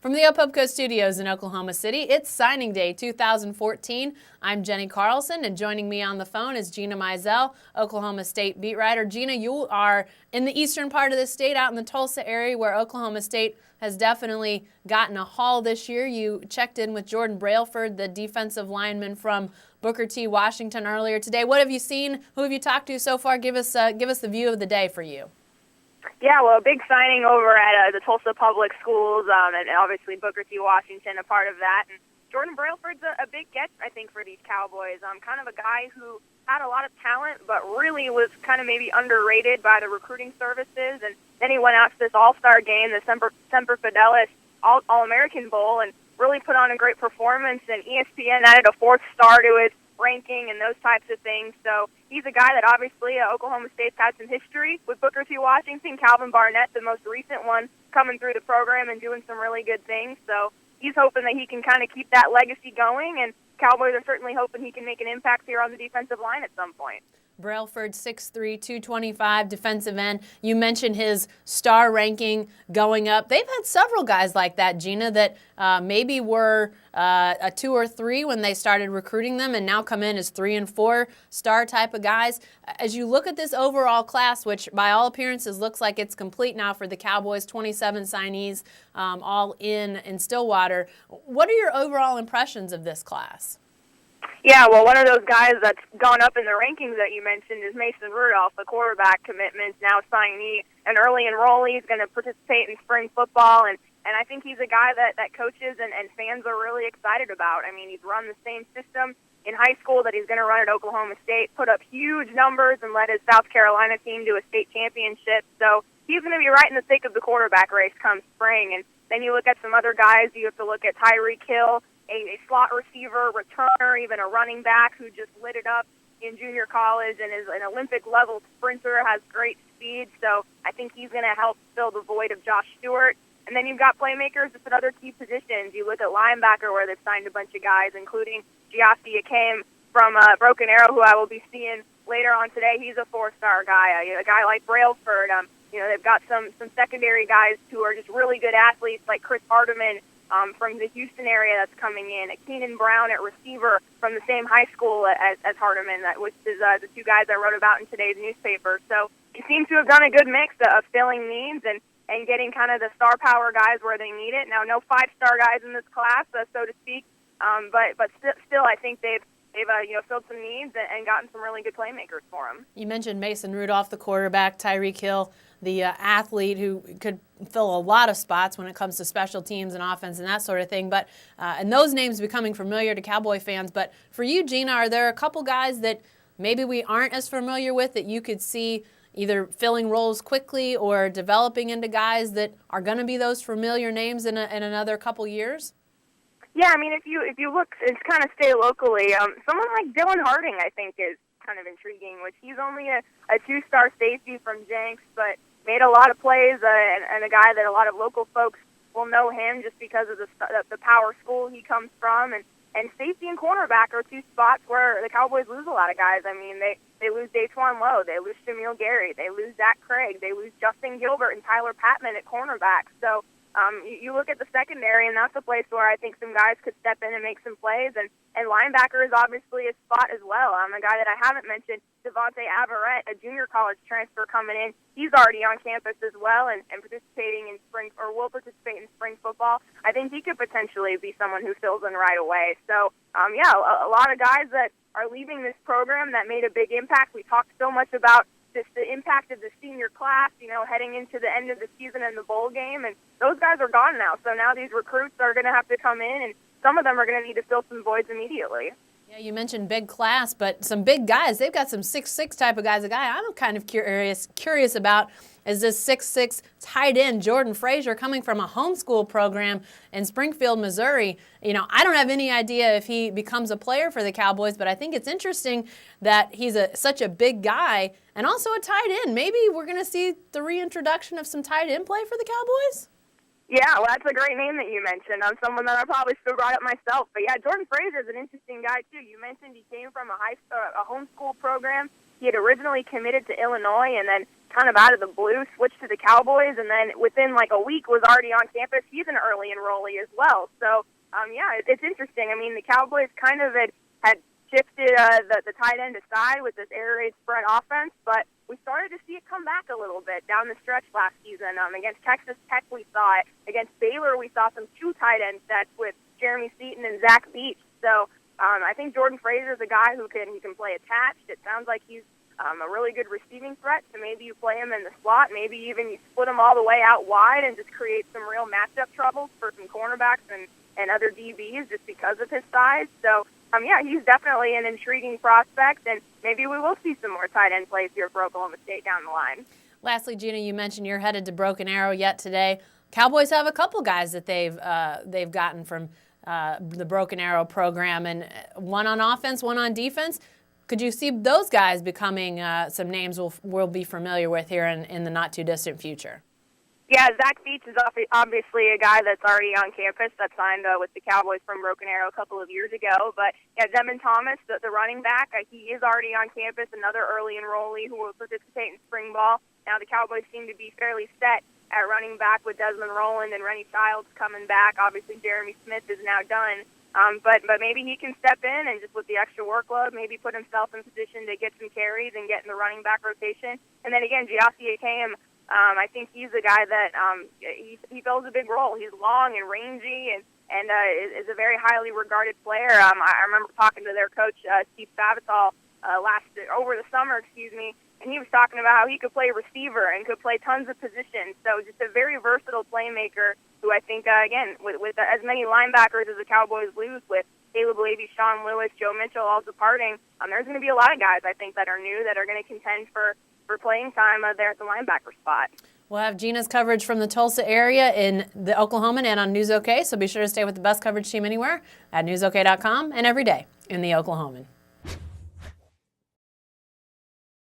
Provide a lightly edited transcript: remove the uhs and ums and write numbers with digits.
From the Opubco Studios in Oklahoma City, it's Signing Day 2014. I'm Jenny Carlson, and joining me on the phone is Gina Mizell, Oklahoma State beat writer. Gina, you are in the eastern part of the state, out in the Tulsa area, where Oklahoma State has definitely gotten a haul this year. You checked in with Jordan Brailford, the defensive lineman from Booker T. Washington, earlier today. What have you seen? Who have you talked to so far? Give us the view of the day for you. Yeah, well, a big signing over at the Tulsa Public Schools, and obviously Booker T. Washington a part of that. And Jordan Brailford's a big get, I think, for these Cowboys. Kind of a guy who had a lot of talent, but really was kind of maybe underrated by the recruiting services. And then he went out to this all-star game, the Semper Fidelis All-American Bowl, and really put on a great performance. And ESPN added a fourth star to his ranking and those types of things. So he's a guy that obviously Oklahoma State's had some history with Booker T. Washington. Calvin Barnett, the most recent one, coming through the program and doing some really good things. So he's hoping that he can kind of keep that legacy going, and Cowboys are certainly hoping he can make an impact here on the defensive line at some point. Brailford, 6'3", 225 defensive end. You mentioned his star ranking going up. They've had several guys like that, Gina, that maybe were a 2 or 3 when they started recruiting them and now come in as 3 and 4 star type of guys. As you look at this overall class, which by all appearances looks like it's complete now for the Cowboys, 27 signees all in Stillwater, what are your overall impressions of this class? Yeah, well, one of those guys that's gone up in the rankings that you mentioned is Mason Rudolph, the quarterback commitment, now signee, an early enrollee. He's going to participate in spring football, and I think he's a guy that coaches and fans are really excited about. I mean, he's run the same system in high school that he's going to run at Oklahoma State, put up huge numbers, and led his South Carolina team to a state championship. So he's going to be right in the thick of the quarterback race come spring. And then you look at some other guys. You have to look at Tyreek Hill, a slot receiver, returner, even a running back who just lit it up in junior college and is an Olympic-level sprinter, has great speed. So I think he's going to help fill the void of Josh Stewart. And then you've got playmakers just at other key positions. You look at linebacker, where they've signed a bunch of guys, including Giassi Akame from Broken Arrow, who I will be seeing later on today. He's a 4-star guy. A guy like Brailford. They've got some secondary guys who are just really good athletes, like Chris Hardeman, from the Houston area that's coming in. Keenan Brown at receiver from the same high school as Hardeman, which is the 2 guys I wrote about in today's newspaper. So he seems to have done a good mix of filling needs and getting kind of the star power guys where they need it. Now, no 5-star guys in this class, so to speak, but still I think they've filled some needs and gotten some really good playmakers for them. You mentioned Mason Rudolph, the quarterback, Tyreek Hill, the athlete who could fill a lot of spots when it comes to special teams and offense and that sort of thing. But and those names becoming familiar to Cowboy fans. But for you, Gina, are there a couple guys that maybe we aren't as familiar with that you could see either filling roles quickly or developing into guys that are going to be those familiar names in another couple years? Yeah, I mean, if you look and kind of stay locally, someone like Dylan Harding, I think, is kind of intriguing, which he's only a 2-star safety from Jenks, but made a lot of plays, and a guy that a lot of local folks will know him just because of the power school he comes from. And safety and cornerback are 2 spots where the Cowboys lose a lot of guys. I mean, they lose Daquan Lowe, they lose Shamil Gary, they lose Zach Craig, they lose Justin Gilbert and Tyler Patman at cornerback. So you look at the secondary, and that's a place where I think some guys could step in and make some plays. And linebacker is obviously a spot as well. A guy that I haven't mentioned, Devontae Averett, a junior college transfer coming in. He's already on campus as well and participating in spring, or will participate in spring football. I think he could potentially be someone who fills in right away. So, a lot of guys that are leaving this program that made a big impact. We talked so much about the impact of the senior class, heading into the end of the season and the bowl game, and those guys are gone now. So now these recruits are going to have to come in, and some of them are going to need to fill some voids immediately. Yeah, you mentioned big class, but some big guys. They've got some 6'6" type of guys. A guy I'm kind of curious about is this 6'6" tight end, Jordan Frazier, coming from a homeschool program in Springfield, Missouri. I don't have any idea if he becomes a player for the Cowboys, but I think it's interesting that he's such a big guy and also a tight end. Maybe we're going to see the reintroduction of some tight end play for the Cowboys? Yeah, well, that's a great name that you mentioned. I'm someone that I probably still brought up myself. But yeah, Jordan Frazier is an interesting guy too. You mentioned he came from a homeschool program. He had originally committed to Illinois and then kind of out of the blue, switched to the Cowboys, and then within like a week was already on campus. He's an early enrollee as well. So, it's interesting. I mean, the Cowboys kind of had shifted the tight end aside with this air raid spread offense, but we started to see it come back a little bit down the stretch last season. Against Texas Tech, we saw it. Against Baylor, we saw some two tight end sets with Jeremy Seaton and Zach Beach. So I think Jordan Fraser is a guy who can play attached. It sounds like he's a really good receiving threat, so maybe you play him in the slot. Maybe even you split him all the way out wide and just create some real matchup troubles for some cornerbacks and other DBs just because of his size. So, he's definitely an intriguing prospect, and maybe we will see some more tight end plays here for Oklahoma State down the line. Lastly, Gina, you mentioned you're headed to Broken Arrow yet today. Cowboys have a couple guys that they've gotten from the Broken Arrow program, and one on offense, one on defense. Could you see those guys becoming some names we'll be familiar with here in the not-too-distant future? Yeah, Zach Beach is obviously a guy that's already on campus that signed with the Cowboys from Broken Arrow a couple of years ago. But, Devin Thomas, the running back, he is already on campus, another early enrollee who will participate in spring ball. Now the Cowboys seem to be fairly set at running back with Desmond Rowland and Rennie Childs coming back. Obviously, Jeremy Smith is now done. But maybe he can step in and just with the extra workload, maybe put himself in position to get some carries and get in the running back rotation. And then again, Giassi Akam, I think he's a guy that he fills a big role. He's long and rangy and is a very highly regarded player. I remember talking to their coach, Steve Savital, over the summer, and he was talking about how he could play receiver and could play tons of positions. So just a very versatile playmaker who I think, again, with as many linebackers as the Cowboys lose with Caleb Levy, Sean Lewis, Joe Mitchell all departing, there's going to be a lot of guys, I think, that are new that are going to contend for playing time there at the linebacker spot. We'll have Gina's coverage from the Tulsa area in the Oklahoman and on News OK, so be sure to stay with the best coverage team anywhere at newsok.com and every day in the Oklahoman.